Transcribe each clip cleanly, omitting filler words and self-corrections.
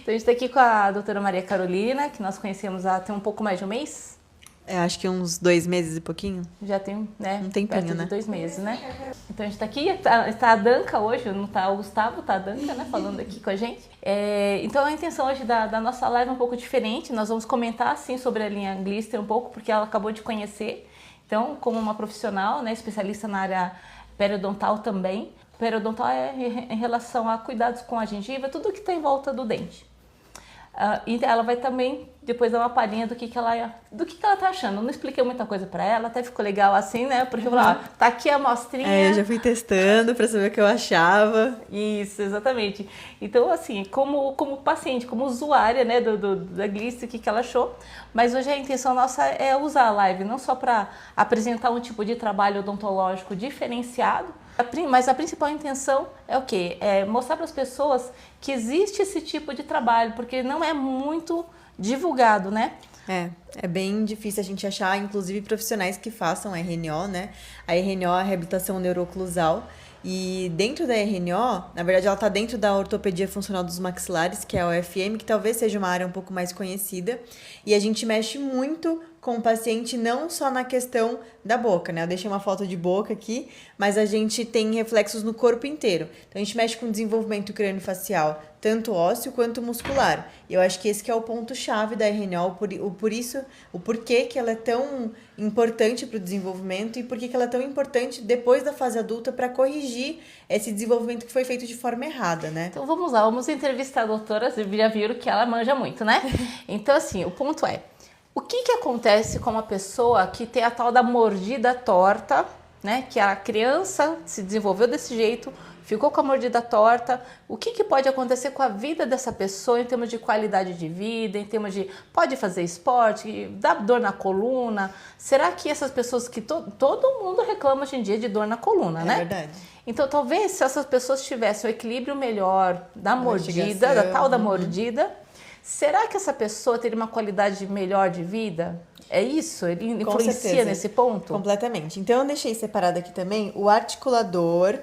Então, a gente está aqui com a doutora Maria Carolina, que nós conhecemos há tem um pouco mais de um mês. Acho que uns 2 meses e pouquinho. Já tem, né? Um tempinho, perto né? de 2 meses, né? Então, a gente está aqui, está a Danca hoje, não está o Gustavo, está a Danca, né? Falando aqui com a gente. Então, a intenção hoje da nossa live é um pouco diferente. Nós vamos comentar, sim, sobre a linha Glister um pouco, porque ela acabou de conhecer. Então, como uma profissional, né? Especialista na área periodontal também. Periodontal é em relação a cuidados com a gengiva, tudo que está em volta do dente. E ela vai também depois dar uma palhinha do que ela tá achando. Eu não expliquei muita coisa para ela, até ficou legal assim, né? Porque eu falei, tá aqui a amostrinha. Eu já fui testando para saber o que eu achava. Isso, exatamente. Então, assim, como paciente, como usuária, né, da Glister, o que ela achou. Mas hoje a intenção nossa é usar a live não só para apresentar um tipo de trabalho odontológico diferenciado, mas a principal intenção é o quê? É mostrar para as pessoas que existe esse tipo de trabalho, porque não é muito divulgado, né? É bem difícil a gente achar, inclusive, profissionais que façam RNO, né? A RNO é a reabilitação neuroclusal. E dentro da RNO, na verdade, ela está dentro da ortopedia funcional dos maxilares, que é a OFM, que talvez seja uma área um pouco mais conhecida. E a gente mexe muito com o paciente, não só na questão da boca, né? Eu deixei uma foto de boca aqui, mas a gente tem reflexos no corpo inteiro. Então, a gente mexe com o desenvolvimento crâniofacial, tanto ósseo quanto muscular. E eu acho que esse que é o ponto-chave da RNO, o porquê que ela é tão importante para o desenvolvimento e porquê que ela é tão importante depois da fase adulta para corrigir esse desenvolvimento que foi feito de forma errada, né? Então, vamos lá, vamos entrevistar a doutora, vocês já viram que ela manja muito, né? Então, assim, o ponto é, o que acontece com uma pessoa que tem a tal da mordida torta, né? Que a criança se desenvolveu desse jeito, ficou com a mordida torta. O que pode acontecer com a vida dessa pessoa em termos de qualidade de vida, em termos de pode fazer esporte, dá dor na coluna? Será que essas pessoas que todo mundo reclama hoje em dia de dor na coluna, né? É verdade. Então, talvez se essas pessoas tivessem o equilíbrio melhor da mordida, da tal da mordida, será que essa pessoa teria uma qualidade melhor de vida? É isso? Ele influencia nesse ponto? Completamente. Então, eu deixei separado aqui também o articulador,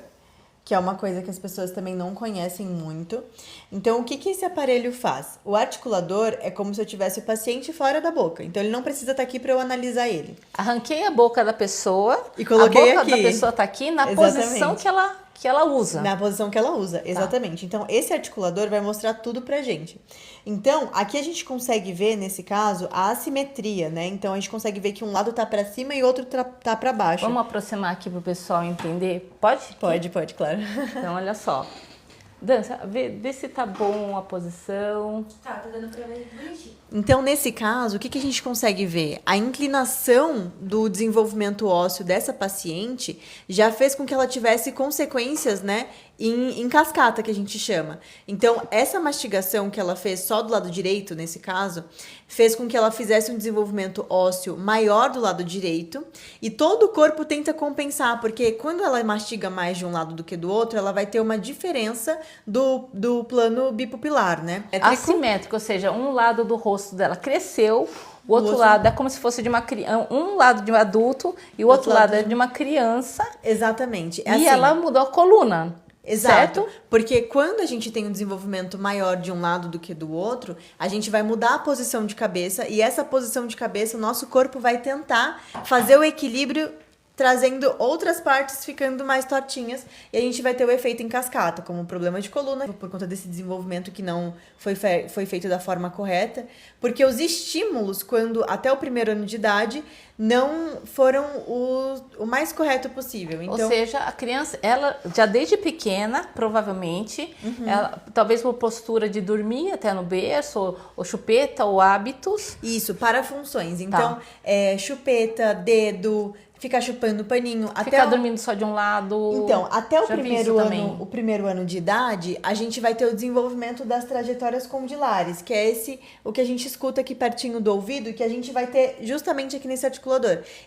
que é uma coisa que as pessoas também não conhecem muito. Então, o que esse aparelho faz? O articulador é como se eu tivesse o paciente fora da boca. Então, ele não precisa estar aqui para eu analisar ele. Arranquei a boca da pessoa e coloquei a boca aqui. Da pessoa está aqui na posição que ela usa. Na posição que ela usa, exatamente. Então, esse articulador vai mostrar tudo pra gente. Então, aqui a gente consegue ver, nesse caso, a assimetria, né? Então, a gente consegue ver que um lado tá pra cima e outro tá pra baixo. Vamos aproximar aqui pro pessoal entender? Pode? Pode, claro. Então, olha só. Dança, vê se tá bom a posição. Tá dando pra ver bonitinho. Então, nesse caso, o que a gente consegue ver? A inclinação do desenvolvimento ósseo dessa paciente já fez com que ela tivesse consequências, né, em cascata, que a gente chama. Então, essa mastigação que ela fez só do lado direito, nesse caso, fez com que ela fizesse um desenvolvimento ósseo maior do lado direito e todo o corpo tenta compensar, porque quando ela mastiga mais de um lado do que do outro, ela vai ter uma diferença do plano bipupilar, né? Assimétrico, ou seja, um lado do rosto dela cresceu, o outro lado é como se fosse de uma criança, um lado de um adulto e o outro lado é de uma criança. Exatamente. E assim, ela mudou a coluna. Exato, certo? Porque quando a gente tem um desenvolvimento maior de um lado do que do outro, a gente vai mudar a posição de cabeça e essa posição de cabeça, o nosso corpo vai tentar fazer o equilíbrio trazendo outras partes ficando mais tortinhas e a gente vai ter o efeito em cascata, como problema de coluna, por conta desse desenvolvimento que não foi feito da forma correta, porque os estímulos, quando até o 1º ano de idade, não foram o mais correto possível. Então, ou seja, a criança, ela já desde pequena, provavelmente, ela, talvez por postura de dormir até no berço, ou chupeta, ou hábitos. Isso, para funções. Então, chupeta, dedo, ficar chupando paninho. Ficar dormindo só de um lado. Então, até o primeiro ano de idade, a gente vai ter o desenvolvimento das trajetórias condilares, que é o que a gente escuta aqui pertinho do ouvido, que a gente vai ter justamente aqui nesse articulador.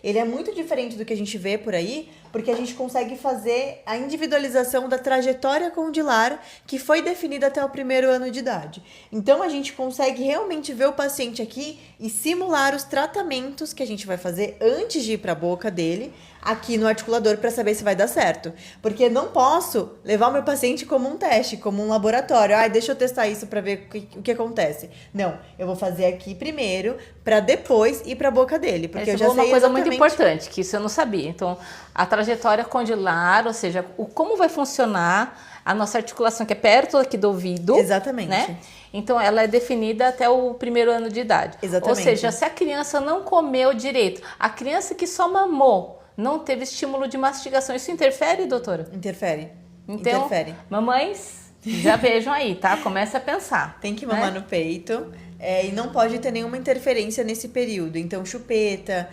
Ele é muito diferente do que a gente vê por aí, porque a gente consegue fazer a individualização da trajetória condilar que foi definida até o 1º ano de idade. Então, a gente consegue realmente ver o paciente aqui e simular os tratamentos que a gente vai fazer antes de ir para a boca dele aqui no articulador para saber se vai dar certo. Porque não posso levar o meu paciente como um teste, como um laboratório. Deixa eu testar isso para ver o que acontece. Não, eu vou fazer aqui primeiro para depois ir para a boca dele, porque eu já sei uma coisa exatamente... muito importante, que isso eu não sabia. Então, a trajetória condilar, ou seja, como vai funcionar a nossa articulação, que é perto aqui do ouvido. Exatamente. Né? Então, ela é definida até o 1º ano de idade. Exatamente. Ou seja, se a criança não comeu direito, a criança que só mamou, não teve estímulo de mastigação, isso interfere, doutora? Interfere. Então, interfere. Mamães, já vejam aí, tá? Começa a pensar. Tem que mamar no peito. E não pode ter nenhuma interferência nesse período. Então, chupeta,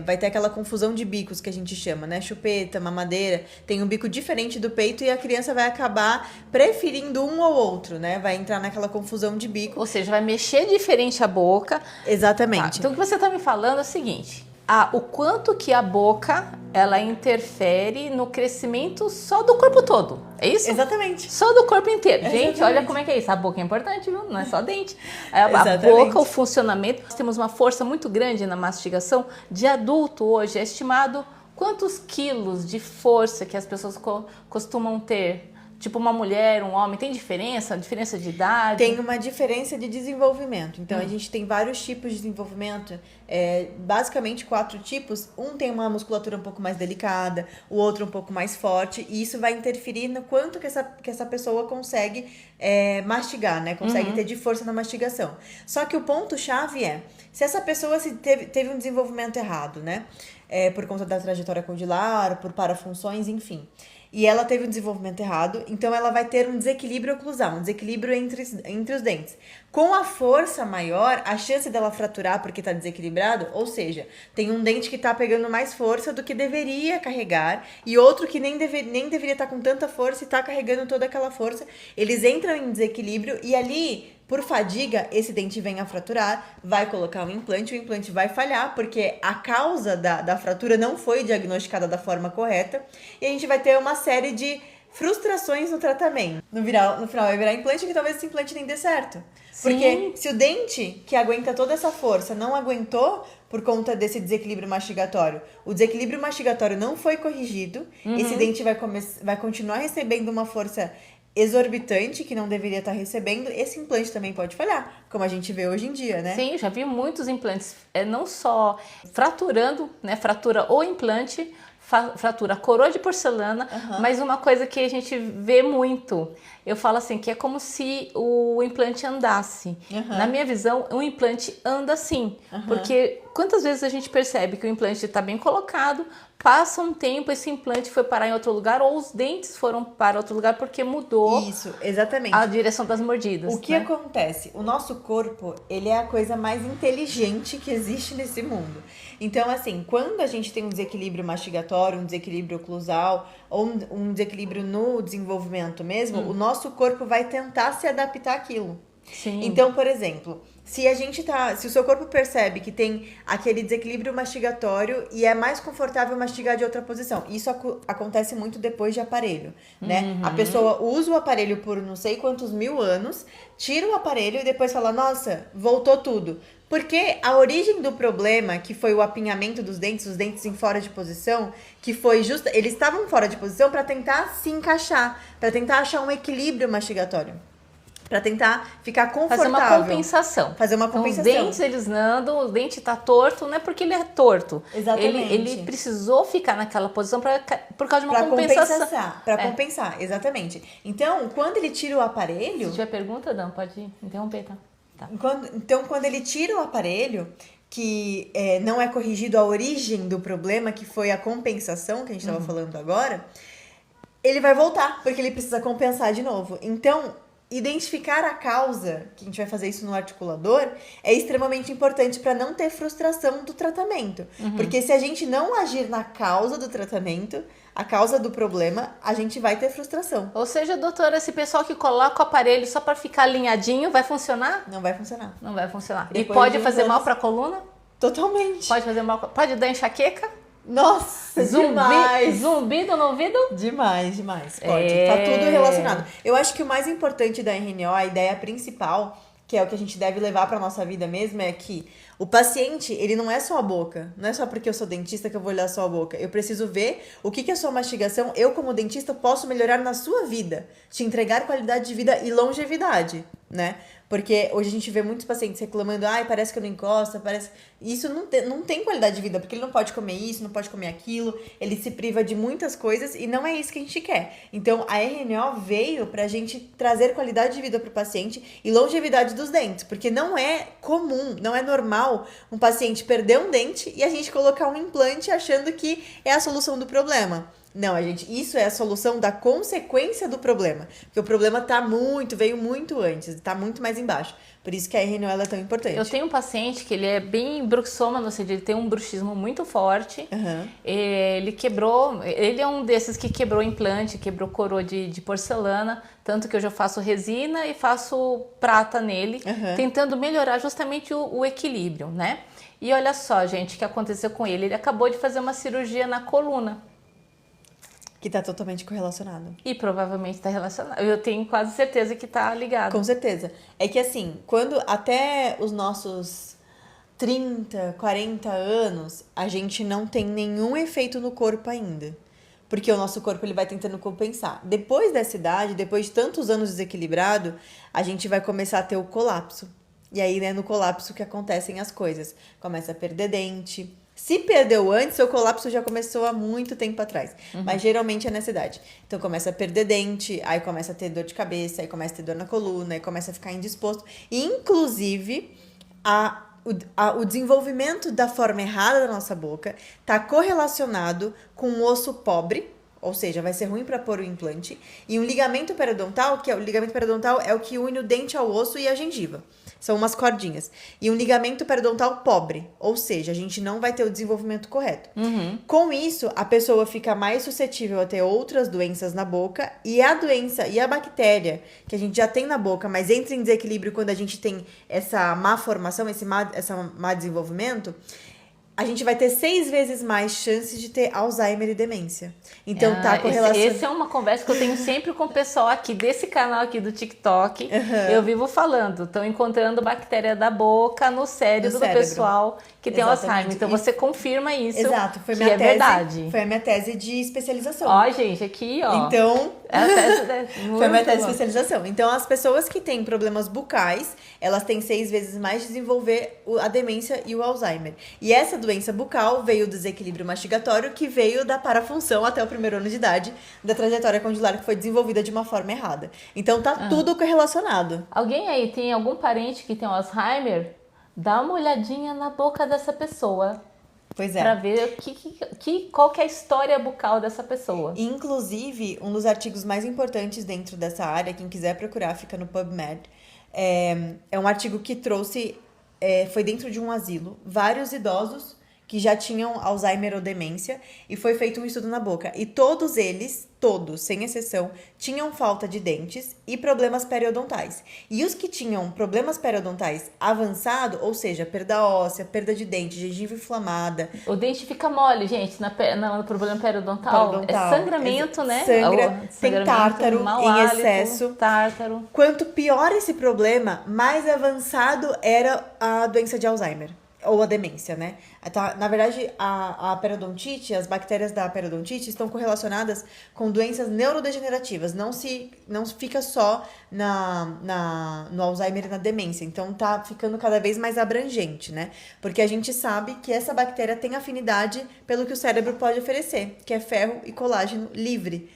vai ter aquela confusão de bicos que a gente chama, né? Chupeta, mamadeira, tem um bico diferente do peito e a criança vai acabar preferindo um ou outro, né? Vai entrar naquela confusão de bico. Ou seja, vai mexer diferente a boca. Exatamente. Tá, então, o que você está me falando é o seguinte... o quanto que a boca, ela interfere no crescimento só do corpo todo, é isso? Exatamente. Só do corpo inteiro. Exatamente. Gente, olha como é que é isso. A boca é importante, viu? Não é só dente. A Exatamente. boca, o funcionamento. Nós temos uma força muito grande na mastigação. De adulto hoje é estimado quantos quilos de força que as pessoas costumam ter? Tipo uma mulher, um homem, tem diferença? Diferença de idade? Tem uma diferença de desenvolvimento. Então, a gente tem vários tipos de desenvolvimento, basicamente 4 tipos. Um tem uma musculatura um pouco mais delicada, o outro um pouco mais forte, e isso vai interferir no quanto que essa pessoa consegue mastigar, né? Consegue ter de força na mastigação. Só que o ponto-chave se essa pessoa teve um desenvolvimento errado, né? Por conta da trajetória condilar, por parafunções, enfim... E ela teve um desenvolvimento errado, então ela vai ter um desequilíbrio oclusal, um desequilíbrio entre os dentes. Com a força maior, a chance dela fraturar porque está desequilibrado, ou seja, tem um dente que está pegando mais força do que deveria carregar e outro que nem deveria estar com tanta força e está carregando toda aquela força. Eles entram em desequilíbrio e ali... Por fadiga, esse dente vem a fraturar, vai colocar um implante, o implante vai falhar, porque a causa da fratura não foi diagnosticada da forma correta, e a gente vai ter uma série de frustrações no tratamento. No final vai virar implante, que talvez esse implante nem dê certo. Sim. Porque se o dente que aguenta toda essa força não aguentou por conta desse desequilíbrio mastigatório, o desequilíbrio mastigatório não foi corrigido, esse dente vai continuar recebendo uma força exorbitante que não deveria estar recebendo, esse implante também pode falhar, como a gente vê hoje em dia, né? Sim, já vi muitos implantes, não só fraturando, né, fratura o implante, fratura a coroa de porcelana, mas uma coisa que a gente vê muito, eu falo assim, que é como se o implante andasse. Na minha visão, um implante anda sim, porque quantas vezes a gente percebe que o implante está bem colocado, passa um tempo, esse implante foi parar em outro lugar ou os dentes foram para outro lugar porque mudou. Isso, exatamente. A direção das mordidas. O que acontece? O nosso corpo, ele é a coisa mais inteligente que existe nesse mundo. Então, assim, quando a gente tem um desequilíbrio mastigatório, um desequilíbrio oclusal ou um desequilíbrio no desenvolvimento mesmo, o nosso corpo vai tentar se adaptar àquilo. Sim. Então, por exemplo, se o seu corpo percebe que tem aquele desequilíbrio mastigatório e é mais confortável mastigar de outra posição, isso acontece muito depois de aparelho, né? A pessoa usa o aparelho por não sei quantos mil anos, tira o aparelho e depois fala, nossa, voltou tudo. Porque a origem do problema, que foi o apinhamento dos dentes, os dentes em fora de posição, que foi eles estavam fora de posição para tentar se encaixar, para tentar achar um equilíbrio mastigatório. Pra tentar ficar confortável. Fazer uma compensação. Fazer uma compensação. Então, os dentes, eles andam, o dente tá torto, não é porque ele é torto. Exatamente. Ele precisou ficar naquela posição por causa de uma compensação. Pra compensar, exatamente. Então, quando ele tira o aparelho... Se tiver pergunta, Dan, pode interromper, tá? Então, quando ele tira o aparelho, que não é corrigido a origem do problema, que foi a compensação, que a gente estava falando agora, ele vai voltar, porque ele precisa compensar de novo. Então... Identificar a causa, que a gente vai fazer isso no articulador, é extremamente importante para não ter frustração do tratamento. Porque se a gente não agir na causa do tratamento, a causa do problema, a gente vai ter frustração. Ou seja, doutora, esse pessoal que coloca o aparelho só para ficar alinhadinho, vai funcionar? Não vai funcionar. Não vai funcionar. Depois e pode fazer mal para a coluna? Totalmente. Pode fazer mal, pode dar enxaqueca? Nossa, demais! Zumbido no ouvido? Demais. Pode. Tá tudo relacionado. Eu acho que o mais importante da RNO, a ideia principal, que é o que a gente deve levar para nossa vida mesmo, é que o paciente, ele não é só a boca. Não é só porque eu sou dentista que eu vou olhar só a boca. Eu preciso ver o que a sua mastigação, eu como dentista, posso melhorar na sua vida. Te entregar qualidade de vida e longevidade, né? Porque hoje a gente vê muitos pacientes reclamando, ai, parece que eu não encosto, parece... Isso não tem qualidade de vida, porque ele não pode comer isso, não pode comer aquilo, ele se priva de muitas coisas e não é isso que a gente quer. Então, a RNO veio pra gente trazer qualidade de vida pro paciente e longevidade dos dentes, porque não é comum, não é normal um paciente perder um dente e a gente colocar um implante achando que é a solução do problema. Não, isso é a solução da consequência do problema. Porque o problema veio muito antes, tá muito mais embaixo. Por isso que a RNO ela é tão importante. Eu tenho um paciente que ele é bem bruxômano, ou seja, ele tem um bruxismo muito forte. Uhum. Ele é um desses que quebrou implante, quebrou coroa de porcelana, tanto que eu já faço resina e faço prata nele, tentando melhorar justamente o equilíbrio, né? E olha só, gente, o que aconteceu com ele. Ele acabou de fazer uma cirurgia na coluna. Que tá totalmente correlacionado. E provavelmente tá relacionado. Eu tenho quase certeza que tá ligado. Com certeza. É que assim, quando até os nossos 30, 40 anos, a gente não tem nenhum efeito no corpo ainda. Porque o nosso corpo ele vai tentando compensar. Depois dessa idade, depois de tantos anos desequilibrado, a gente vai começar a ter o colapso. E aí, né, no colapso que acontecem as coisas. Começa a perder dente. Se perdeu antes, o colapso já começou há muito tempo atrás. Mas geralmente é nessa idade. Então começa a perder dente, aí começa a ter dor de cabeça, aí começa a ter dor na coluna, aí começa a ficar indisposto. E, inclusive, o desenvolvimento da forma errada da nossa boca está correlacionado com um osso pobre, ou seja, vai ser ruim para pôr o implante, e um ligamento periodontal, o ligamento periodontal é o que une o dente ao osso e a gengiva. São umas cordinhas. E um ligamento periodontal pobre, ou seja, a gente não vai ter o desenvolvimento correto. Com isso, a pessoa fica mais suscetível a ter outras doenças na boca, e a doença e a bactéria que a gente já tem na boca, mas entra em desequilíbrio quando a gente tem essa má formação, esse má desenvolvimento, a gente vai ter 6 vezes mais chances de ter Alzheimer e demência. Então, tá correlacionado. Essa é uma conversa que eu tenho sempre com o pessoal aqui desse canal aqui do TikTok. Eu vivo falando. Estão encontrando bactéria da boca no cérebro do pessoal que tem Alzheimer. Então, você confirma isso. Exato. Foi minha tese, verdade. Foi a minha tese de especialização. Ó, gente, aqui, ó. Então, foi a minha tese de bom. especialização. Então, as pessoas que têm problemas bucais, elas têm 6 vezes mais de desenvolver a demência e o Alzheimer. E essa doença bucal veio do desequilíbrio mastigatório, que veio da parafunção até o 1º ano de idade, da trajetória condylar que foi desenvolvida de uma forma errada. Então, tá tudo correlacionado. Alguém aí tem algum parente que tem Alzheimer? Dá uma olhadinha na boca dessa pessoa. Pois é. Pra ver qual que é a história bucal dessa pessoa. Inclusive, um dos artigos mais importantes dentro dessa área, quem quiser procurar, fica no PubMed, é um artigo que trouxe, foi dentro de um asilo, vários idosos que já tinham Alzheimer ou demência, e foi feito um estudo na boca. E todos eles, sem exceção, tinham falta de dentes e problemas periodontais. E os que tinham problemas periodontais avançado, ou seja, perda óssea, perda de dente, gengiva inflamada... O dente fica mole, gente, no problema periodontal. É sangramento, né? Tem tártaro em excesso. Tártaro. Quanto pior esse problema, mais avançado era a doença de Alzheimer. Ou a demência, né? Na verdade, a periodontite, as bactérias da periodontite estão correlacionadas com doenças neurodegenerativas. Não fica só no Alzheimer e na demência. Então, tá ficando cada vez mais abrangente, né? Porque a gente sabe que essa bactéria tem afinidade pelo que o cérebro pode oferecer, que é ferro e colágeno livre.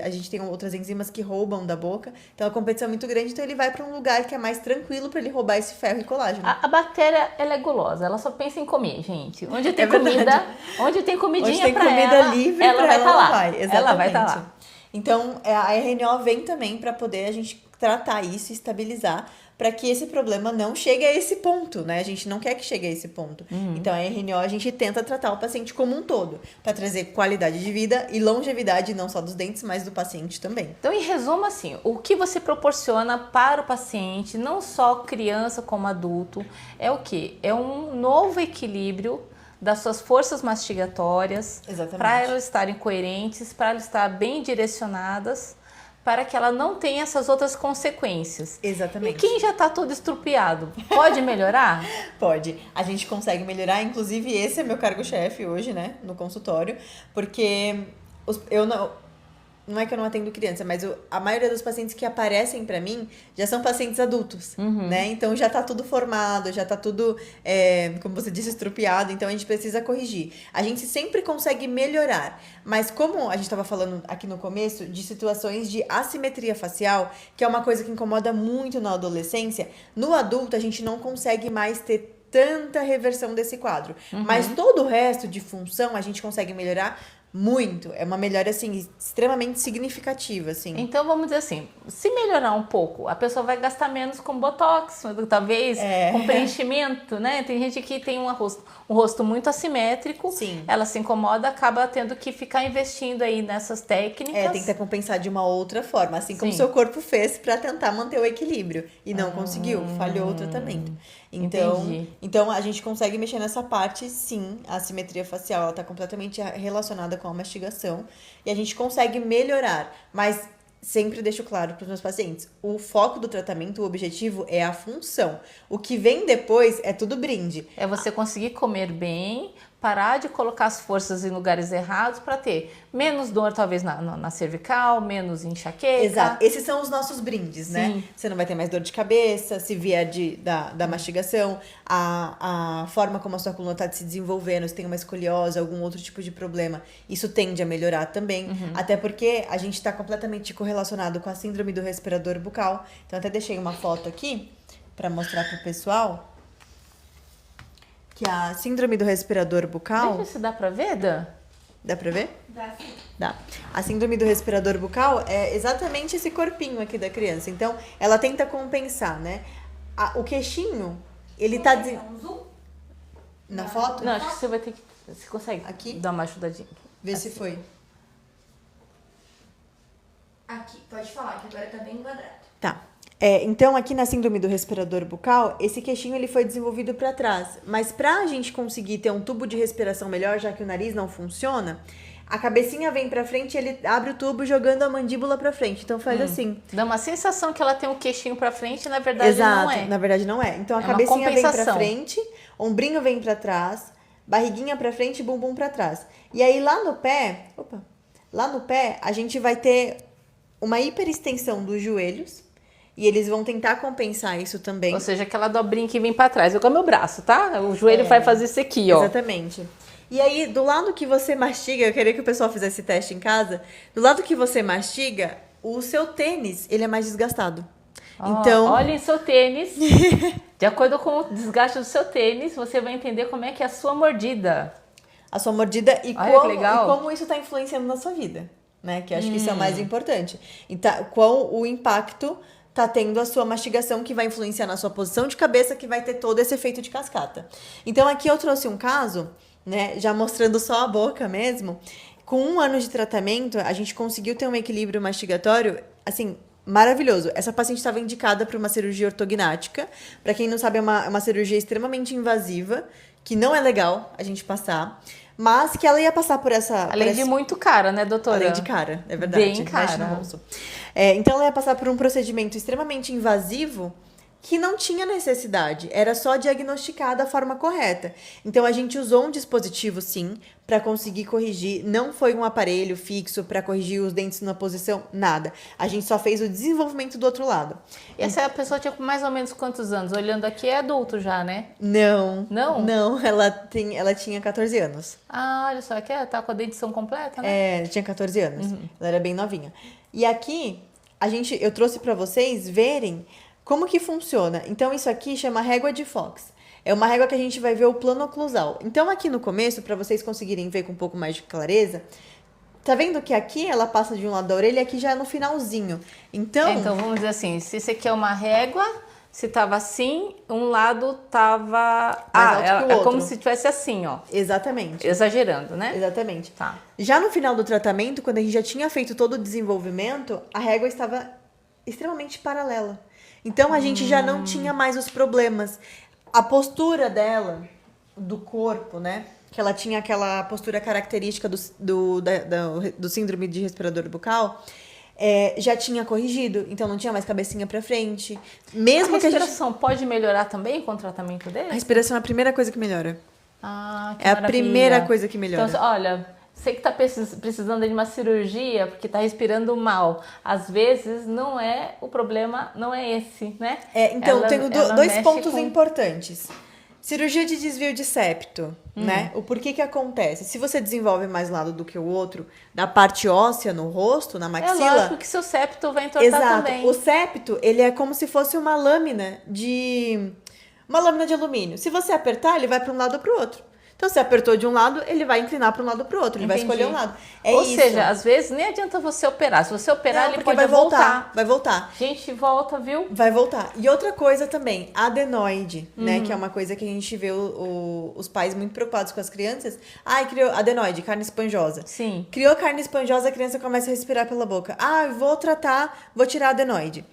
A gente tem outras enzimas que roubam da boca. Então, a competição é muito grande. Então, ele vai para um lugar que é mais tranquilo para ele roubar esse ferro e colágeno. A bactéria, ela é gulosa. Ela só pensa em comer, gente. Onde tem comida, onde tem comidinha pra comida ela, livre ela vai estar lá. Ela vai estar lá. Então, a RNO vem também para poder a gente tratar isso e estabilizar para que esse problema não chegue a esse ponto, né? A gente não quer que chegue a esse ponto. Então, a RNO, a gente tenta tratar o paciente como um todo, para trazer qualidade de vida e longevidade, não só dos dentes, mas do paciente também. Então, em resumo, assim, o que você proporciona para o paciente, não só criança como adulto, é o quê? É um novo equilíbrio das suas forças mastigatórias, para elas estarem coerentes, para elas estarem bem direcionadas, para que ela não tenha essas outras consequências. Exatamente. E quem já está todo estrupiado, pode melhorar? Pode. A gente consegue melhorar. Inclusive, esse é meu cargo-chefe hoje, né? No consultório. Porque eu não é que eu não atendo criança, mas a maioria dos pacientes que aparecem pra mim já são pacientes adultos, né? Então já tá tudo formado, já tá tudo, como você disse, estrupiado. Então a gente precisa corrigir. A gente sempre consegue melhorar. Mas como a gente tava falando aqui no começo de situações de assimetria facial, que é uma coisa que incomoda muito na adolescência, no adulto a gente não consegue mais ter tanta reversão desse quadro. Mas todo o resto de função a gente consegue melhorar muito. É uma melhora, assim, extremamente significativa, assim. Então, vamos dizer assim, se melhorar um pouco, a pessoa vai gastar menos com botox, talvez com preenchimento, né? Tem gente que tem um rosto muito assimétrico, Sim. Ela se incomoda, acaba tendo que ficar investindo aí nessas técnicas. Tem que compensar de uma outra forma, assim como o Sim. seu corpo fez pra tentar manter o equilíbrio. E não conseguiu, falhou o tratamento. Então, a gente consegue mexer nessa parte, sim. A assimetria facial, ela tá completamente relacionada com a mastigação. E a gente consegue melhorar, mas sempre deixo claro para os meus pacientes, o foco do tratamento, o objetivo é a função. O que vem depois é tudo brinde. É você conseguir comer bem, parar de colocar as forças em lugares errados para ter menos dor, talvez, na cervical, menos enxaqueca. Exato. Esses são os nossos brindes, né? Sim. Você não vai ter mais dor de cabeça, se vier da mastigação, a forma como a sua coluna está se desenvolvendo, se tem uma escoliose, algum outro tipo de problema, isso tende a melhorar também. Até porque a gente está completamente correlacionado com a síndrome do respirador bucal. Então, até deixei uma foto aqui para mostrar pro pessoal. Que a síndrome do respirador bucal... Deixa se dá pra ver, Dan? Dá pra ver? Dá sim. Dá. A síndrome do respirador bucal é exatamente esse corpinho aqui da criança. Então, ela tenta compensar, né? O queixinho, ele tá... Um zoom? Na foto? Não, acho que você vai ter que... Você consegue Aqui? dar uma ajudadinha? Vê se foi. Aqui, pode falar, que agora tá bem quadrado. Tá. Então, aqui na síndrome do respirador bucal, esse queixinho ele foi desenvolvido para trás. Mas pra gente conseguir ter um tubo de respiração melhor, já que o nariz não funciona, a cabecinha vem pra frente e ele abre o tubo jogando a mandíbula pra frente. Então faz assim. Dá uma sensação que ela tem um queixinho pra frente e na verdade Exato, não é. na verdade não é. Então a É uma cabecinha vem pra compensação. frente, ombrinho vem pra trás, barriguinha pra frente e bumbum pra trás. E aí lá no pé, a gente vai ter uma hiperextensão dos joelhos. E eles vão tentar compensar isso também. Ou seja, aquela dobrinha que vem pra trás. Igual meu braço, tá? O joelho vai fazer isso aqui, ó. Exatamente. E aí, do lado que você mastiga, eu queria que o pessoal fizesse esse teste em casa. Do lado que você mastiga, o seu tênis, ele é mais desgastado. Então, Olhem seu tênis. De acordo com o desgaste do seu tênis, você vai entender como é que é a sua mordida. a sua mordida e, Olha que legal. como isso está influenciando na sua vida, né? Que eu acho que isso é o mais importante. Então, qual o impacto tá tendo a sua mastigação, que vai influenciar na sua posição de cabeça, que vai ter todo esse efeito de cascata. Então, aqui eu trouxe um caso, né, já mostrando só a boca mesmo. Com 1 ano de tratamento, a gente conseguiu ter um equilíbrio mastigatório, assim, maravilhoso. Essa paciente estava indicada para uma cirurgia ortognática. Para quem não sabe, é uma cirurgia extremamente invasiva, que não é legal a gente passar, mas que ela ia passar por essa... Além de muito cara, né, doutora? Além de cara, é verdade. Bem cara. Mexe no bolso. Então, ela ia passar por um procedimento extremamente invasivo que não tinha necessidade. Era só diagnosticar da forma correta. Então, a gente usou um dispositivo, sim, para conseguir corrigir. Não foi um aparelho fixo para corrigir os dentes na posição, nada. A gente só fez o desenvolvimento do outro lado. E essa pessoa tinha mais ou menos quantos anos? Olhando aqui, é adulto já, né? Não. Não? Não, ela tinha 14 anos. Ah, olha só, aqui tá com a dentição completa, né? Tinha 14 anos. Ela era bem novinha. E aqui, eu trouxe para vocês verem como que funciona. Então, isso aqui chama régua de Fox. É uma régua que a gente vai ver o plano oclusal. Então, aqui no começo, para vocês conseguirem ver com um pouco mais de clareza, tá vendo que aqui ela passa de um lado da orelha e aqui já é no finalzinho. Então, vamos dizer assim, se isso aqui é uma régua, se tava assim, um lado tava... Mais alto que o é outro. como se tivesse assim, ó. Exatamente. Exagerando, né? Exatamente. Tá. Já no final do tratamento, quando a gente já tinha feito todo o desenvolvimento, a régua estava extremamente paralela. Então, a gente já não tinha mais os problemas. A postura dela, do corpo, né? Que ela tinha aquela postura característica do síndrome de respirador bucal. já tinha corrigido, então não tinha mais cabecinha pra frente. A Mesmo que a gente... respiração pode melhorar também com o tratamento dele? A respiração é a primeira coisa que melhora. Ah, que É a maravilha. primeira coisa que melhora. Então, olha, você que está precisando de uma cirurgia porque está respirando mal, às vezes não é o problema, não é esse, né? Então, tenho dois mexe pontos com... importantes. Cirurgia de desvio de septo, né? O porquê que acontece? Se você desenvolve mais um lado do que o outro, da parte óssea no rosto, na maxila... É lógico que seu septo vai entortar também. O septo, ele é como se fosse uma lâmina de alumínio. Se você apertar, ele vai para um lado ou para o outro. Então, se apertou de um lado, ele vai inclinar para um lado ou para o outro. Ele vai escolher um lado. Ou seja, às vezes nem adianta você operar. Se você operar, ele pode voltar. Vai voltar. Gente, volta, viu? Vai voltar. E outra coisa também, adenoide, né? Que é uma coisa que a gente vê os pais muito preocupados com as crianças. Ai, criou adenoide, carne esponjosa. Sim. Criou carne esponjosa, a criança começa a respirar pela boca. Ah, vou tirar adenoide.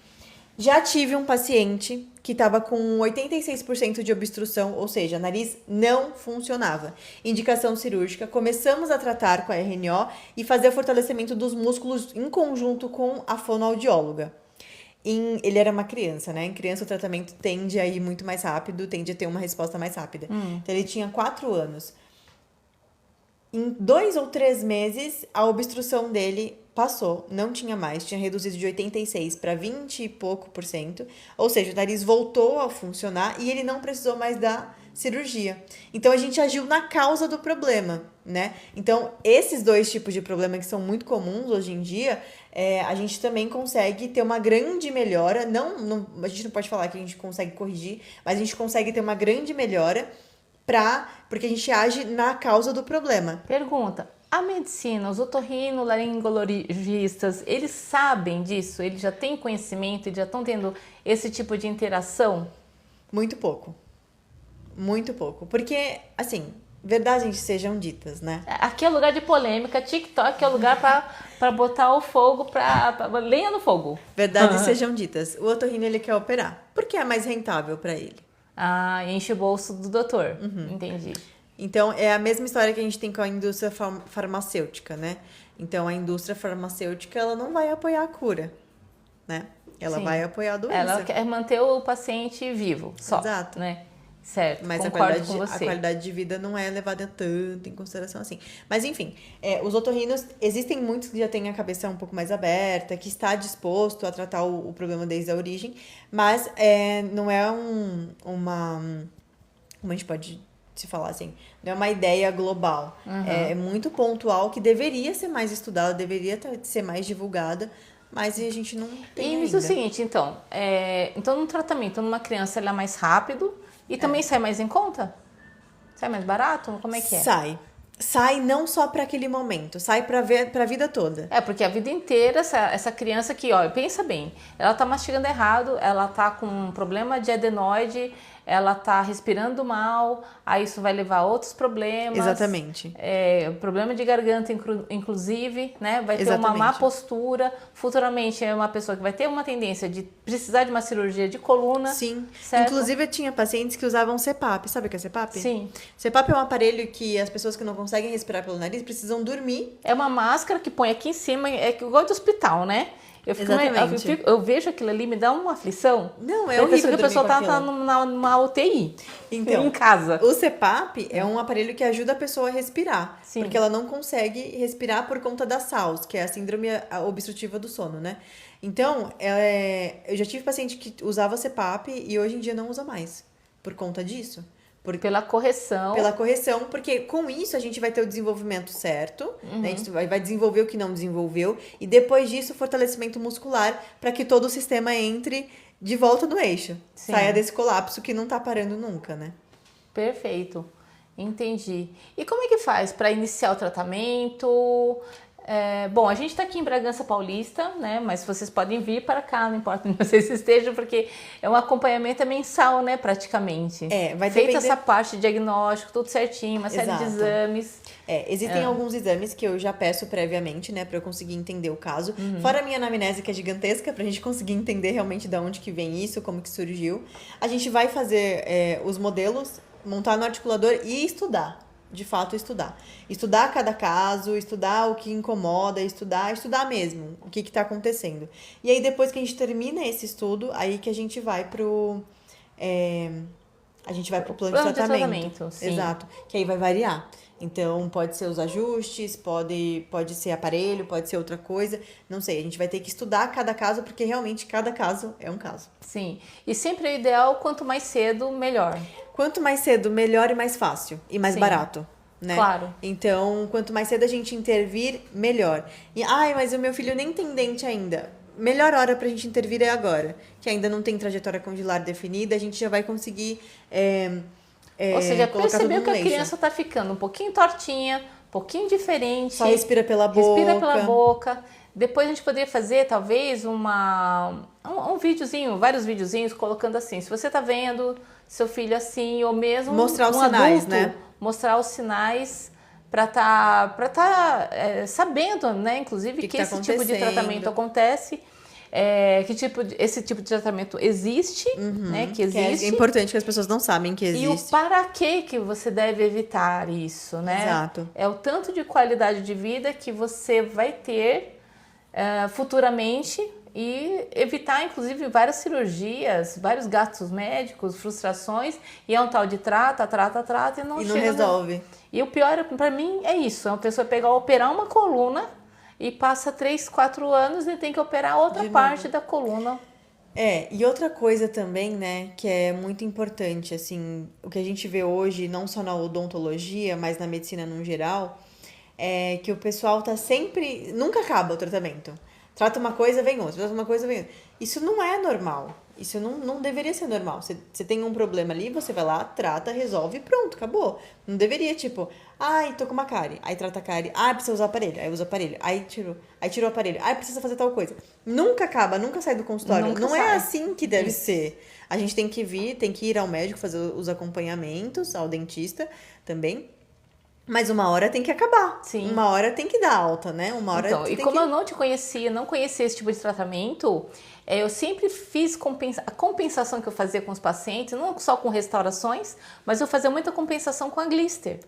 Já tive um paciente que estava com 86% de obstrução, ou seja, o nariz não funcionava. Indicação cirúrgica, começamos a tratar com a RNO e fazer o fortalecimento dos músculos em conjunto com a fonoaudióloga. Ele era uma criança, né? Em criança o tratamento tende a ir muito mais rápido, tende a ter uma resposta mais rápida. Então ele tinha 4 anos. Em 2 ou 3 meses, a obstrução dele passou, não tinha mais, tinha reduzido de 86 para 20 e pouco por cento, ou seja, o nariz voltou a funcionar e ele não precisou mais da cirurgia. Então, a gente agiu na causa do problema, né? Então, esses dois tipos de problema que são muito comuns hoje em dia, a gente também consegue ter uma grande melhora, a gente não pode falar que a gente consegue corrigir, mas a gente consegue ter uma grande melhora porque a gente age na causa do problema. Pergunta. A medicina, os otorrinolaringologistas, eles sabem disso? Eles já têm conhecimento? Eles já estão tendo esse tipo de interação? Muito pouco. Muito pouco. Porque, assim, verdades sejam ditas, né? Aqui é lugar de polêmica, TikTok é o lugar para botar o fogo, pra lenha no fogo. Verdades sejam ditas. O otorrino, ele quer operar. Porque é mais rentável para ele. Ah, enche o bolso do doutor. Entendi. Então, é a mesma história que a gente tem com a indústria farmacêutica, né? Então, a indústria farmacêutica, ela não vai apoiar a cura, né? Ela vai apoiar a doença. Ela quer manter o paciente vivo, só. Exato. Né? Certo, mas concordo com você. A qualidade de vida não é levada tanto em consideração assim. Mas, enfim, os otorrinos, existem muitos que já têm a cabeça um pouco mais aberta, que está disposto a tratar o problema desde a origem, mas não é uma... Como a gente pode se falar assim? Não é uma ideia global. É muito pontual, que deveria ser mais estudada, deveria ser mais divulgada, mas a gente não tem ainda. E o seguinte, então no tratamento, numa criança, ele é mais rápido e também sai mais em conta? Sai mais barato? Como é que é? Sai não só para aquele momento, sai para a vida toda. Porque a vida inteira, essa criança aqui, pensa bem, ela tá mastigando errado, ela tá com um problema de adenoide, ela tá respirando mal, aí isso vai levar a outros problemas. Exatamente. Problema de garganta, inclusive, né? Vai ter uma má postura. Futuramente é uma pessoa que vai ter uma tendência de precisar de uma cirurgia de coluna. Sim. Certo? Inclusive, eu tinha pacientes que usavam CPAP. Sabe o que é CPAP? Sim. CPAP é um aparelho que as pessoas que não conseguem respirar pelo nariz precisam dormir. É uma máscara que põe aqui em cima, igual do hospital, né? Exatamente. Eu vejo aquilo ali, me dá uma aflição. Não, é eu horrível penso que a pessoa dormir tá numa UTI, então, em casa. O CPAP é um aparelho que ajuda a pessoa a respirar. Sim. Porque ela não consegue respirar por conta da SALS, que é a síndrome obstrutiva do sono, né? Então, eu já tive paciente que usava CPAP e hoje em dia não usa mais. Por conta disso. Pela correção. Pela correção, porque com isso a gente vai ter o desenvolvimento certo, né? A gente vai desenvolver o que não desenvolveu, e depois disso o fortalecimento muscular para que todo o sistema entre de volta no eixo. Sim. Saia desse colapso que não tá parando nunca, né? Perfeito, entendi. E como é que faz para iniciar o tratamento? Bom, a gente está aqui em Bragança Paulista, né? Mas vocês podem vir para cá, não importa onde vocês estejam, porque é um acompanhamento mensal, né? Praticamente. Vai Feita depender... essa parte de diagnóstico, tudo certinho, uma série de exames. Existem alguns exames que eu já peço previamente, né? Para eu conseguir entender o caso. Fora a minha anamnese, que é gigantesca, para a gente conseguir entender realmente de onde que vem isso, como que surgiu. A gente vai fazer os modelos, montar no articulador e estudar. de fato, estudar. Estudar cada caso, estudar o que incomoda, estudar mesmo o que está acontecendo. E aí, depois que a gente termina esse estudo, aí que a gente vai pro plano de tratamento. Sim. Exato. Que aí vai variar. Então, pode ser os ajustes, pode ser aparelho, pode ser outra coisa. Não sei, a gente vai ter que estudar cada caso, porque realmente cada caso é um caso. Sim. E sempre é ideal, quanto mais cedo, melhor. Quanto mais cedo, melhor e mais fácil. E mais barato, né? Claro. Então, quanto mais cedo a gente intervir, melhor. E, mas o meu filho nem tem dente ainda. Melhor hora pra gente intervir é agora. Que ainda não tem trajetória condilar definida, a gente já vai conseguir... Ou seja, percebeu que a eixo. criança tá ficando um pouquinho tortinha, um pouquinho diferente. Só respira pela boca. Respira pela boca. Depois a gente poderia fazer, talvez, um videozinho, vários videozinhos, colocando assim. Se você tá vendo seu filho assim, ou mesmo mostrar os um sinais, adulto, né? Mostrar os sinais para tá sabendo, né? Inclusive, que tá esse tipo de tratamento acontece. Esse tipo de tratamento existe, né? Que existe. É importante que as pessoas não sabem que existe. E o para que você deve evitar isso, né? Exato. É o tanto de qualidade de vida que você vai ter futuramente e evitar, inclusive, várias cirurgias, vários gastos médicos, frustrações, e é um tal de trata e não chega. E não resolve. E o pior, para mim, é isso. É uma pessoa operar uma coluna e passa 3, 4 anos e tem que operar outra parte da coluna. E outra coisa também, né, que é muito importante, assim, o que a gente vê hoje, não só na odontologia, mas na medicina no geral, é que o pessoal tá sempre... Nunca acaba o tratamento. Trata uma coisa, vem outra. Trata uma coisa, vem outra. Isso não é normal. Isso não deveria ser normal. Você tem um problema ali, você vai lá, trata, resolve e pronto, acabou. Não deveria, tipo, tô com uma cárie. Aí trata a cárie. Precisa usar aparelho. Aí usa aparelho. Aí tirou o aparelho. Precisa fazer tal coisa. Nunca acaba, nunca sai do consultório. Nunca não sai. é assim que deve ser. A gente tem que ir ao médico, fazer os acompanhamentos, ao dentista também. Mas uma hora tem que acabar. Sim. Uma hora tem que dar alta, né? Uma hora então, tem e como eu não te conhecia, não conhecia esse tipo de tratamento, eu sempre fiz a compensação que eu fazia com os pacientes, não só com restaurações, mas eu fazia muita compensação com a Glister.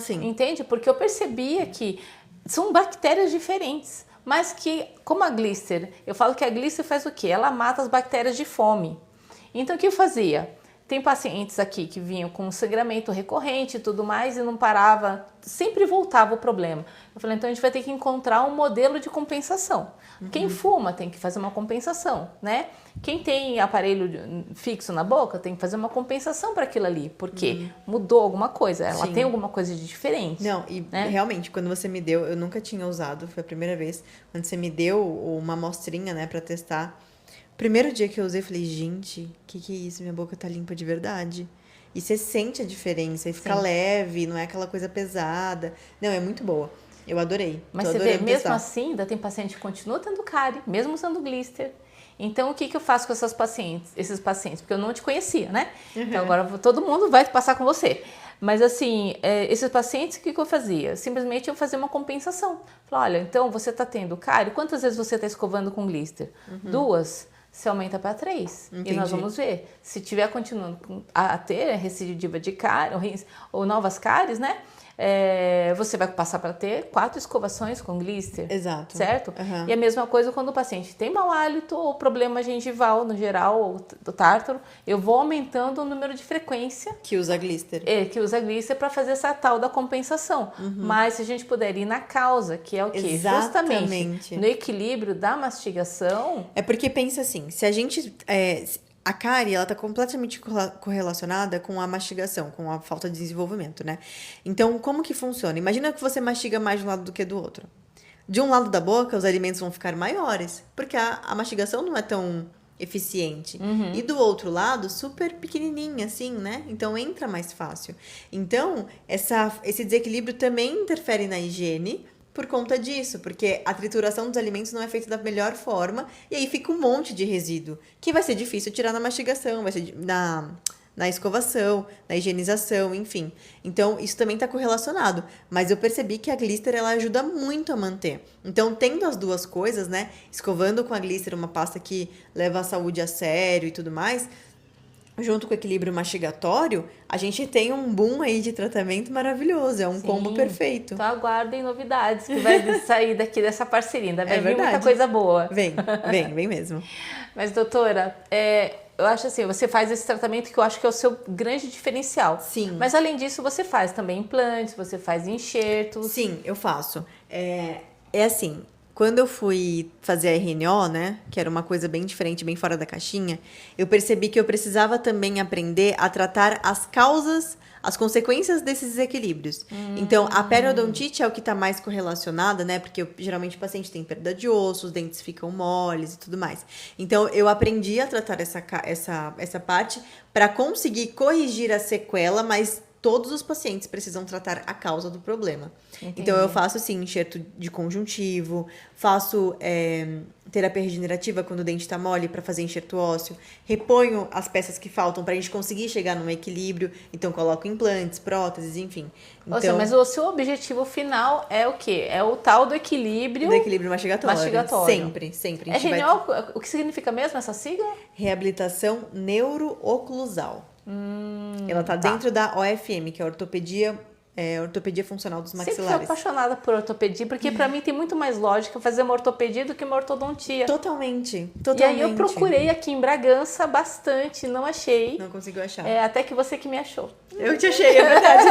Sim. Entende? Porque eu percebia que são bactérias diferentes, mas que, como a Glister, eu falo que a Glister faz o quê? Ela mata as bactérias de fome. Então, o que eu fazia? Tem pacientes aqui que vinham com sangramento recorrente e tudo mais e não parava, sempre voltava o problema. Eu falei, então a gente vai ter que encontrar um modelo de compensação. Quem fuma tem que fazer uma compensação, né? Quem tem aparelho fixo na boca tem que fazer uma compensação para aquilo ali, porque mudou alguma coisa, ela tem alguma coisa de diferente. Não, e realmente, quando você me deu, eu nunca tinha usado, foi a primeira vez, quando você me deu uma amostrinha, né, para testar. Primeiro dia que eu usei, eu falei, gente, que é isso? Minha boca tá limpa de verdade. E você sente a diferença, e fica leve, não é aquela coisa pesada. Não, é muito boa. Eu adorei. Mas você vê, mesmo assim, ainda tem paciente que continua tendo cárie, mesmo usando Glister. Então, o que eu faço com esses pacientes? Porque eu não te conhecia, né? Então, agora todo mundo vai passar com você. Mas, assim, esses pacientes, o que eu fazia? Simplesmente eu fazia uma compensação. Falei, olha, então você tá tendo cárie, quantas vezes você tá escovando com Glister? 2. Você aumenta para 3. Entendi. E nós vamos ver. Se tiver continuando a ter recidiva de cárie ou novas cáries, né? Você vai passar para ter 4 escovações com Glister. Exato. Certo? E a mesma coisa quando o paciente tem mau hálito ou problema gengival no geral, ou do tártaro, eu vou aumentando o número de frequência que usa Glister. Que usa Glister para fazer essa tal da compensação. Mas se a gente puder ir na causa, que é o quê? Exatamente. Justamente no equilíbrio da mastigação. É porque pensa assim, se a gente... A cárie, ela tá completamente correlacionada com a mastigação, com a falta de desenvolvimento, né? Então, como que funciona? Imagina que você mastiga mais de um lado do que do outro. De um lado da boca, os alimentos vão ficar maiores, porque a mastigação não é tão eficiente. E do outro lado, super pequenininha, assim, né? Então, entra mais fácil. Então, esse desequilíbrio também interfere na higiene, por conta disso, porque a trituração dos alimentos não é feita da melhor forma e aí fica um monte de resíduo, que vai ser difícil tirar na mastigação, vai ser na escovação, na higienização, enfim. Então, isso também está correlacionado, mas eu percebi que a Glister, ela ajuda muito a manter. Então, tendo as duas coisas, né, escovando com a Glister, uma pasta que leva a saúde a sério e tudo mais, junto com o equilíbrio mastigatório, a gente tem um boom aí de tratamento maravilhoso. É um combo perfeito. Então aguardem novidades que vai sair daqui dessa parceria. Ainda vai vir muita verdade. coisa boa. Vem mesmo. Mas, doutora, eu acho assim, você faz esse tratamento que eu acho que é o seu grande diferencial. Sim. Mas além disso, você faz também implantes, você faz enxertos. Sim, eu faço. É assim, quando eu fui fazer a RNO, né, que era uma coisa bem diferente, bem fora da caixinha, eu percebi que eu precisava também aprender a tratar as causas, as consequências desses desequilíbrios. Então, a periodontite é o que está mais correlacionada, né, porque geralmente o paciente tem perda de osso, os dentes ficam moles e tudo mais. Então, eu aprendi a tratar essa parte para conseguir corrigir a sequela, mas todos os pacientes precisam tratar a causa do problema. Entendi. Então, eu faço, assim, enxerto de conjuntivo, faço terapia regenerativa quando o dente está mole para fazer enxerto ósseo, reponho as peças que faltam para a gente conseguir chegar num equilíbrio, então coloco implantes, próteses, enfim. Ou seja, mas o seu objetivo final é o quê? É o tal do equilíbrio... Do equilíbrio mastigatório. Sempre. É genial. O que significa mesmo essa sigla? Reabilitação neuro-oclusal. Ela tá dentro da OFM, que é a ortopedia funcional dos maxilares. Sempre fui apaixonada por ortopedia, porque pra mim tem muito mais lógica fazer uma ortopedia do que uma ortodontia. Totalmente. E aí eu procurei aqui em Bragança bastante, não achei. Não conseguiu achar. Até que você que me achou. Eu te achei, é verdade.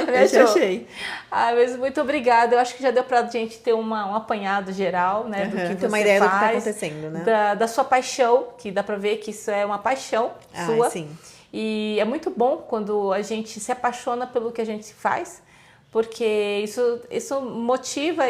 Eu te achei. Mas muito obrigada. Eu acho que já deu pra gente ter um apanhado geral, né, do que você ter uma ideia faz, do que tá acontecendo, né? Da sua paixão, que dá pra ver que isso é uma paixão sua. Sim. E é muito bom quando a gente se apaixona pelo que a gente faz, porque isso motiva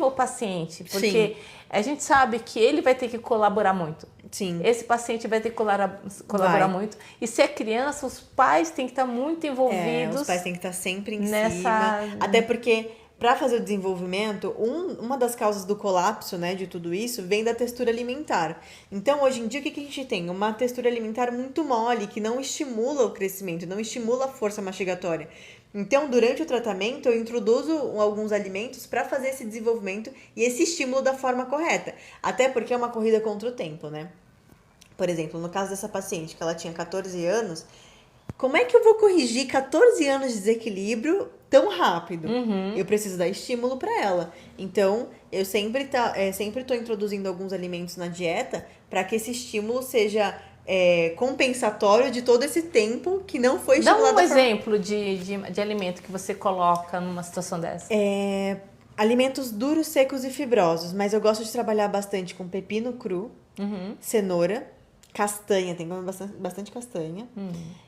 o paciente, porque a gente sabe que ele vai ter que colaborar muito. Sim. Esse paciente vai ter que colaborar muito. E se é criança, os pais têm que estar muito envolvidos. Os pais têm que estar sempre em cima. Até porque, para fazer o desenvolvimento, uma das causas do colapso, né, de tudo isso, vem da textura alimentar. Então, hoje em dia, o que a gente tem? Uma textura alimentar muito mole, que não estimula o crescimento, não estimula a força mastigatória. Então, durante o tratamento, eu introduzo alguns alimentos para fazer esse desenvolvimento e esse estímulo da forma correta. Até porque é uma corrida contra o tempo, né? Por exemplo, no caso dessa paciente, que ela tinha 14 anos, como é que eu vou corrigir 14 anos de desequilíbrio tão rápido? Eu preciso dar estímulo para ela. Então, eu sempre estou introduzindo alguns alimentos na dieta para que esse estímulo seja compensatório de todo esse tempo que não foi estimulado. Dá um exemplo de alimento que você coloca numa situação dessa. Alimentos duros, secos e fibrosos, mas eu gosto de trabalhar bastante com pepino cru, cenoura, castanha, tem que comer bastante castanha.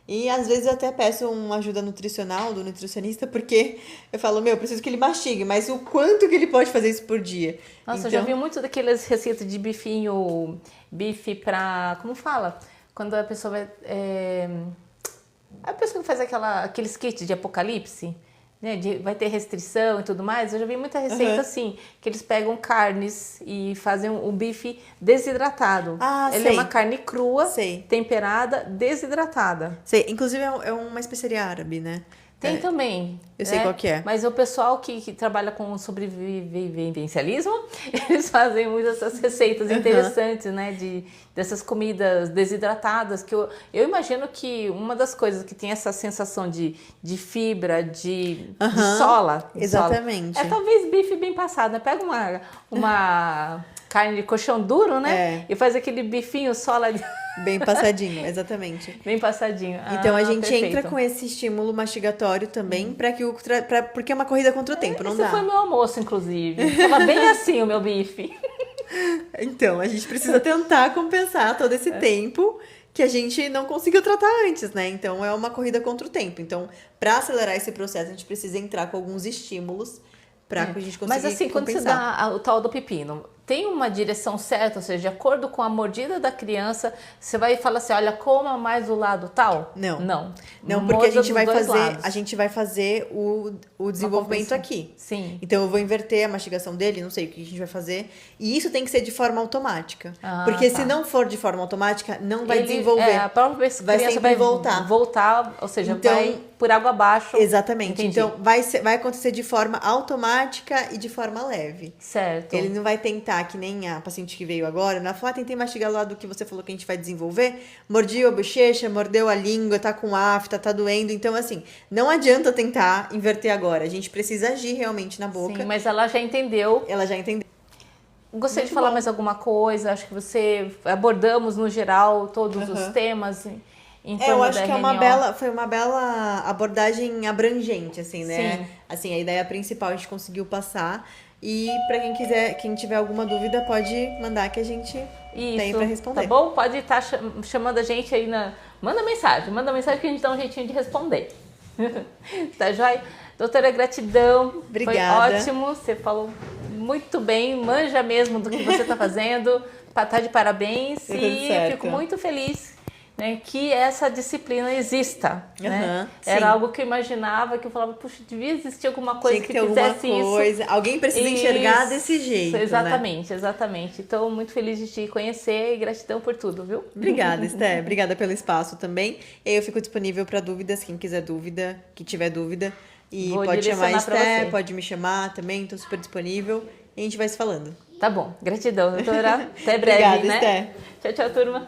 E às vezes eu até peço uma ajuda nutricional do nutricionista, porque eu falo, preciso que ele mastigue, mas o quanto que ele pode fazer isso por dia? Nossa, eu já vi muito daquelas receitas de bife pra... Como fala? Quando a pessoa vai... A pessoa que faz aqueles kits de apocalipse, né, vai ter restrição e tudo mais, eu já vi muita receita assim, que eles pegam carnes e fazem o bife desidratado. Ele é uma carne crua, temperada, desidratada. Inclusive é uma especiaria árabe, né? Tem também. Eu sei qual que é. Mas o pessoal que trabalha com sobrevivencialismo, eles fazem muitas essas receitas interessantes, né? Dessas comidas desidratadas, que eu imagino que uma das coisas que tem essa sensação de fibra, de sola. Exatamente. É talvez bife bem passado, né? Pega uma carne de colchão duro, né? E faz aquele bifinho sola... Bem passadinho, exatamente. Bem passadinho. Então a gente entra com esse estímulo mastigatório também, porque é uma corrida contra o tempo, não dá. Esse foi meu almoço, inclusive. Tava bem assim o meu bife. Então, a gente precisa tentar compensar todo esse tempo que a gente não conseguiu tratar antes, né? Então é uma corrida contra o tempo. Então, para acelerar esse processo, a gente precisa entrar com alguns estímulos para que a gente consiga compensar. Mas assim, quando você dá o tal do pepino, tem uma direção certa, ou seja, de acordo com a mordida da criança, você vai falar assim, olha, coma mais do lado tal? Não, porque a gente vai fazer o desenvolvimento aqui. Sim. Então eu vou inverter a mastigação dele, não sei o que a gente vai fazer. E isso tem que ser de forma automática. Porque se não for de forma automática, não vai desenvolver. A própria criança vai sempre voltar. Ou seja, então, vai por água abaixo. Exatamente. Entendi. Então, vai acontecer de forma automática e de forma leve. Certo. Ele não vai tentar, que nem a paciente que veio agora, ela falou, tentei mastigar lá do que você falou que a gente vai desenvolver, mordiu a bochecha, mordeu a língua, tá com afta, tá doendo. Então, assim, não adianta tentar inverter agora. A gente precisa agir realmente na boca. Sim, mas ela já entendeu. Ela já entendeu. Gostaria Muito de falar bom. mais alguma coisa? Acho que você abordamos, no geral, todos os temas em torno Eu acho da que RNO. foi uma bela abordagem abrangente, assim, né? Sim. Assim, a ideia principal a gente conseguiu passar. E pra quem tiver alguma dúvida, pode mandar que a gente tem pra responder. Tá bom? Pode estar chamando a gente aí Manda mensagem que a gente dá um jeitinho de responder. Tá joia? Doutora, gratidão. Obrigada. Foi ótimo. Você falou muito bem, manja mesmo do que você tá fazendo. Tá de parabéns. Tudo E certo. fico muito feliz, né, que essa disciplina exista. Né? Sim. Era algo que eu imaginava, que eu falava, puxa, devia existir alguma coisa Tinha que ter alguma fizesse isso. coisa. Alguém precisa enxergar desse jeito, Exatamente, né? exatamente. Então, muito feliz de te conhecer e gratidão por tudo, viu? Obrigada, Esté. Obrigada pelo espaço também. Eu fico disponível para dúvidas, quem quiser dúvida, que tiver dúvida. E Vou pode chamar a direcionar pra Esté, você. pode me chamar também, estou super disponível. E a gente vai se falando. Tá bom, gratidão, doutora. Até breve, Obrigada, né? Esté. Tchau, tchau, turma.